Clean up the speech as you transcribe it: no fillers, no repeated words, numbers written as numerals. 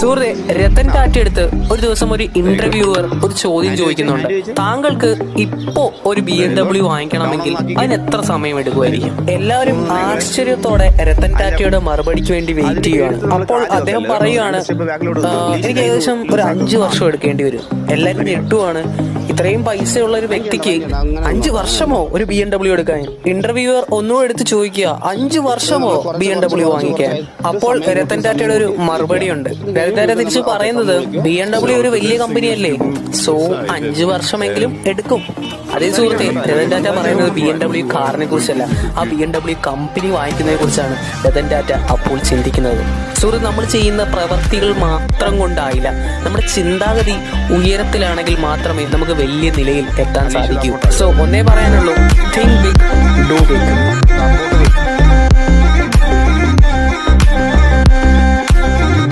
സുഹൃത്തെ, രത്തൻ ടാറ്റ അടുത്ത് ഒരു ദിവസം ഒരു ഇന്റർവ്യൂവർ ഒരു ചോദ്യം ചോദിക്കുന്നുണ്ട്. താങ്കൾക്ക് ഇപ്പോ ഒരു BMW വാങ്ങിക്കണമെങ്കിൽ അതിന് എത്ര സമയം എടുക്കുമായിരിക്കും? എല്ലാവരും ആശ്ചര്യത്തോടെ രത്തൻ ടാറ്റയുടെ മറുപടിക്ക് വേണ്ടി വെയിറ്റ് ചെയ്യുകയാണ്. അപ്പോൾ അദ്ദേഹം പറയുകയാണ്, എനിക്ക് ഏകദേശം ഒരു 5 വർഷം എടുക്കേണ്ടി വരും. എല്ലാവരും ഞെട്ടുവാണ്. ഇത്രയും പൈസയുള്ള ഒരു വ്യക്തിക്ക് 5 വർഷമോ ഒരു BMW എടുക്കാൻ? ഇന്റർവ്യൂവർ ഒന്നുകൂടെ എടുത്ത് ചോദിക്കുക, 5 വർഷമോ BMW വാങ്ങിക്കാൻ? അപ്പോൾ രത്തൻ ടാറ്റയുടെ ഒരു മറുപടി ഉണ്ട്. രത്തൻ ടാറ്റ തിരിച്ചു പറയുന്നത്, BMW ഒരു വലിയ കമ്പനിയല്ലേ, സോ 5 വർഷമെങ്കിലും എടുക്കും. അതേ സുഹൃത്തെ, രത്തൻ ടാറ്റ പറയുന്നത് BMW കാറിനെ കുറിച്ചല്ല, ആ BMW കമ്പനി വാങ്ങിക്കുന്നതിനെ കുറിച്ചാണ് രത്തൻ ടാറ്റ അപ്പോൾ ചിന്തിക്കുന്നത്. സുഹൃത്ത്, നമ്മൾ ചെയ്യുന്ന പ്രവർത്തികൾ മാത്രം കൊണ്ടായില്ല, നമ്മുടെ ചിന്താഗതി ഉയരത്തിലാണെങ്കിൽ മാത്രമേ നമുക്ക് വലിയ നിലയിൽ എത്താൻ സാധിക്കൂ. സോ ഒന്നേ പറയാനുള്ളൂ, തിങ്ക് ബിഗ്, ഡു ബിഗ്.